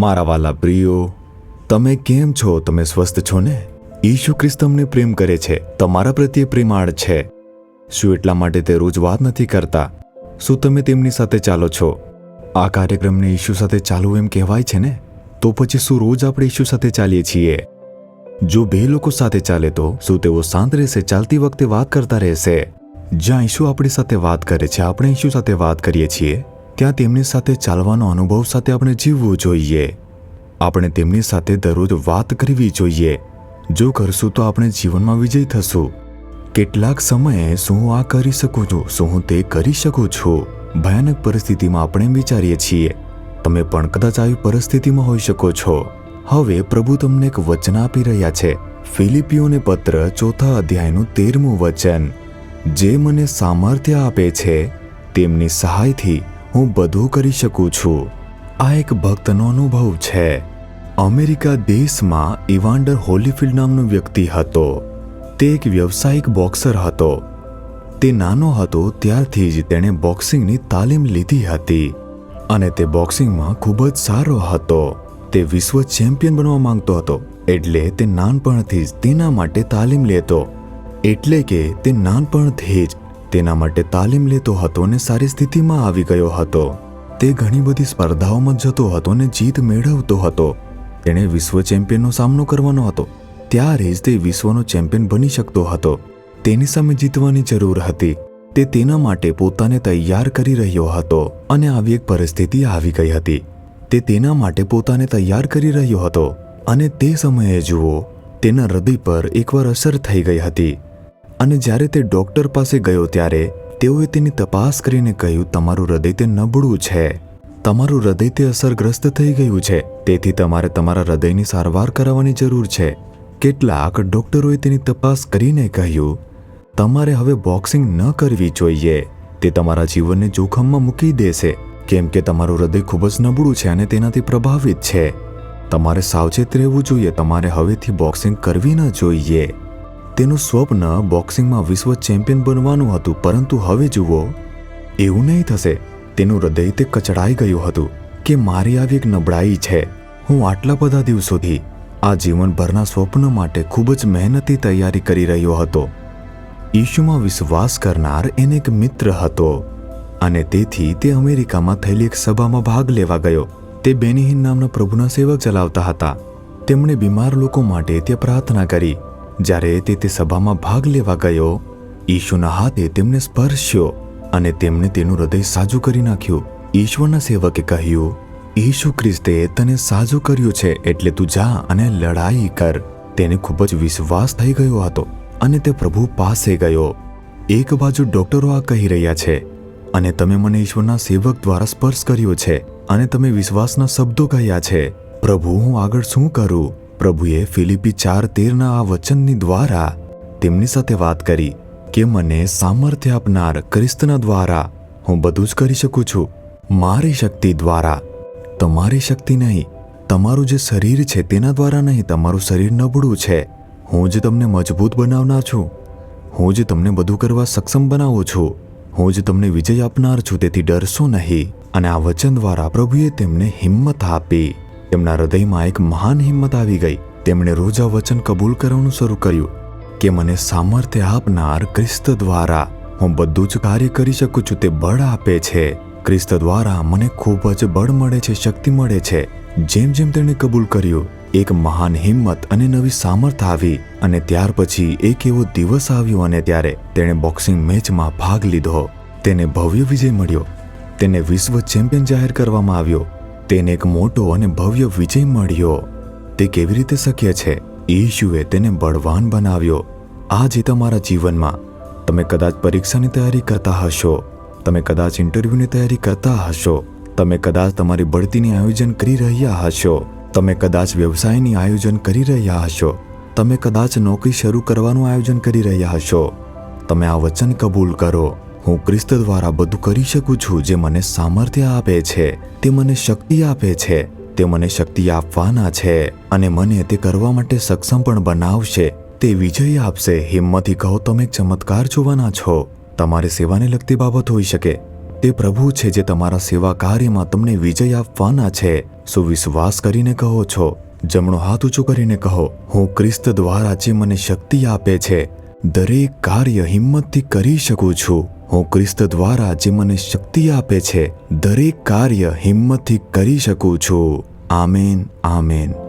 મારા વાલા પ્રિયો, તમે કેમ છો? તમે સ્વસ્થ છો ને? ઈસુ ખ્રિસ્ત તમને પ્રેમ કરે છે, તમારા પ્રત્યે પ્રેમાળ છે. શું એટલા માટે તે રોજ વાત નથી કરતા? શું તમે તેમની સાથે ચાલો છો? આ કાર્યક્રમને ઈસુ સાથે ચાલવું એમ કહેવાય છે ને, તો પછી શું રોજ આપણે ઈસુ સાથે ચાલીએ છીએ? જો બે લોકો સાથે ચાલે તો શું તેઓ શાંત રહેશે? ચાલતી વખતે વાત કરતા રહેશે? જ્યાં ઈસુ આપણી સાથે વાત કરે છે, આપણે ઈસુ સાથે વાત કરીએ છીએ, ત્યાં તેમની સાથે ચાલવાનો અનુભવ સાથે આપણે જીવવું જોઈએ. આપણે તેમની સાથે દરરોજ વાત કરવી જોઈએ. જો કરશું તો આપણે જીવનમાં વિજય થશું. કેટલાક સમયે શું હું આ કરી શકું છું? શું હું તે કરી શકું છું? ભયાનક પરિસ્થિતિમાં આપણે વિચારીએ છીએ. તમે પણ કદાચ આવી પરિસ્થિતિમાં હોઈ શકો છો. હવે પ્રભુ તમને એક વચન આપી રહ્યા છે. ફિલિપીઓને પત્ર 4 અધ્યાયનું 13મું વચન. જે મને સામર્થ્ય આપે છે, તેમની સહાયથી હું બધું કરી શકું છું. આ એક ભક્તનો અનુભવ છે. અમેરિકા દેશમાં ઇવાન્ડર હોલીફિલ્ડ નામનો વ્યક્તિ હતો. તે એક વ્યવસાયિક બોક્સર હતો. તે નાનો હતો ત્યારથી જ તેણે બોક્સિંગની તાલીમ લીધી હતી અને તે બોક્સિંગમાં ખૂબ જ સારો હતો. તે વિશ્વ ચેમ્પિયન બનવા માંગતો હતો, એટલે તે નાનપણથી જ તેના માટે તાલીમ લેતો. એટલે કે તે નાનપણથી જ તેના માટે તાલીમ લેતો હતો અને સારી સ્થિતિમાં આવી ગયો હતો. તે ઘણી બધી સ્પર્ધાઓમાં જતો હતો અને જીત મેળવતો હતો. તેણે વિશ્વ ચેમ્પિયનનો સામનો કરવાનો હતો, ત્યારે જ તે વિશ્વનો ચેમ્પિયન બની શકતો હતો. તેની સામે જીતવાની જરૂર હતી. તે તેના માટે પોતાને તૈયાર કરી રહ્યો હતો અને આવી એક પરિસ્થિતિ આવી ગઈ હતી. તે તેના માટે પોતાને તૈયાર કરી રહ્યો હતો અને તે સમયે જુઓ, તેના હૃદય પર એકવાર અસર થઈ ગઈ હતી અને જ્યારે તે ડૉક્ટર પાસે ગયો ત્યારે તેઓએ તેની તપાસ કરીને કહ્યું, તમારું હૃદય તે નબળું છે, તમારું હૃદય તે અસરગ્રસ્ત થઈ ગયું છે, તેથી તમારે તમારા હૃદયની સારવાર કરાવવાની જરૂર છે. કેટલાક ડૉક્ટરોએ તેની તપાસ કરીને કહ્યું, તમારે હવે બોક્સિંગ ન કરવી જોઈએ. તે તમારા જીવનને જોખમમાં મૂકી દેશે, કેમ કે તમારું હૃદય ખૂબ જ નબળું છે અને તેનાથી પ્રભાવિત છે. તમારે સાવચેત રહેવું જોઈએ. તમારે હવેથી બોક્સિંગ કરવી ન જોઈએ. તેનું સ્વપ્ન બોક્સિંગમાં વિશ્વ ચેમ્પિયન બનવાનું હતું, પરંતુ હવે જુઓ, એવું નહીં થશે. તેનું હૃદય તે કચડાઈ ગયું હતું કે મારી આવી એક નબળાઈ છે. હું આટલા બધા દિવસોથી આ જીવનભરના સ્વપ્ન માટે ખૂબ જ મહેનતી તૈયારી કરી રહ્યો હતો. ઈશુમાં વિશ્વાસ કરનાર એને એક મિત્ર હતો અને તેથી તે અમેરિકામાં થયેલી એક સભામાં ભાગ લેવા ગયો. તે બેનીહિન નામના પ્રભુના સેવક ચલાવતા હતા. તેમણે બીમાર લોકો માટે ત્યાં પ્રાર્થના કરી. જ્યારે તે સભામાં ભાગ લેવા ગયો, ઈશુના હાથે તેમને સ્પર્શ્યો અને તેમણે તેનું હૃદય સાજું કરી નાખ્યું. ઈશ્વરના સેવકે કહ્યું, ઈસુ ખ્રિસ્તે તને સાજું કર્યું છે, એટલે તું જા અને લડાઈ કર. તેને ખૂબ જ વિશ્વાસ થઈ ગયો હતો અને તે પ્રભુ પાસે ગયો. એક બાજુ ડૉક્ટરો આ કહી રહ્યા છે અને તમે મને ઈશ્વરના સેવક દ્વારા સ્પર્શ કર્યો છે અને તમે વિશ્વાસના શબ્દો કહ્યા છે. પ્રભુ, હું આગળ શું કરું? પ્રભુએ ફિલિપી 4:13ના આ વચનની દ્વારા તેમની સાથે વાત કરી કે મને સામર્થ્ય આપનાર ખ્રિસ્તના દ્વારા હું બધું જ કરી શકું છું. મારી શક્તિ દ્વારા, તમારી શક્તિ નહીં. તમારું જે શરીર છે તેના દ્વારા નહીં. તમારું શરીર નબળું છે. હું જ તમને મજબૂત બનાવનાર છું. હું જ તમને બધું કરવા સક્ષમ બનાવું છું. હું જ તમને વિજય આપનાર છું, તેથી ડરશો નહીં. અને આ વચન દ્વારા પ્રભુએ તેમને હિંમત આપી. તેમના હૃદયમાં એક મહાન હિંમત આવી ગઈ. તેમણે રોજ આ વચન કબૂલ કરવાનું શરૂ કર્યું કે મને સામર્થ્ય આપનાર ખ્રિસ્ત દ્વારા હું બધું જ કાર્ય કરી શકું છું. તે બળ આપે છે. ખ્રિસ્ત દ્વારા મને ખૂબ જ બળ મળે છે, શક્તિ મળે છે. જેમ જેમ તેણે કબૂલ કર્યું, એક મહાન હિંમત અને નવી સામર્થ આવી. અને ત્યાર પછી એક એવો દિવસ આવ્યો અને ત્યારે તેણે બોક્સિંગ મેચમાં ભાગ લીધો. તેને ભવ્ય વિજય મળ્યો. તેને વિશ્વ ચેમ્પિયન જાહેર કરવામાં આવ્યો. તેને એક મોટો અને ભવ્ય વિજય મળ્યો. તે કેવી રીતે શક્ય છે? ઈશુએ તેને બળવાન બનાવ્યો. આજે તમારા જીવનમાં તમે કદાચ પરીક્ષાની તૈયારી કરતા હશો, તમે કદાચ ઇન્ટરવ્યૂની તૈયારી કરતા હશો, તમે કદાચ તમારી બઢતીની આયોજન કરી રહ્યા હશો, તમે કદાચ વ્યવસાયની આયોજન કરી રહ્યા હશો, તમે કદાચ નોકરી શરૂ કરવાનું આયોજન કરી રહ્યા હશો. તમે આ વચન કબૂલ કરો, હું ખ્રિસ્ત દ્વારા બધું કરી શકું છું. જે મને સામર્થ્ય આપે છે, તે મને શક્તિ આપે છે, તે મને શક્તિ આપવાના છે અને મને તે કરવા માટે સક્ષમ પણ બનાવશે. તે વિજય આપશે. હિંમતથી કહો, તમે એક ચમત્કાર જોવાના છો. તમારી સેવાને લગતી બાબત હોઈ શકે, તે પ્રભુ છે જે તમારા સેવા કાર્યમાં તમને વિજય આપવાના છે. શું વિશ્વાસ કરીને કહો છો? જમણો હાથ ઊંચો કરીને કહો, હું ખ્રિસ્ત દ્વારા જે મને શક્તિ આપે છે દરેક કાર્ય હિંમતથી કરી શકું છું. હું ખ્રિસ્ત દ્વારા જે મને શક્તિ આપે છે દરેક કાર્ય હિંમતથી કરી શકું છું. Amen, amen.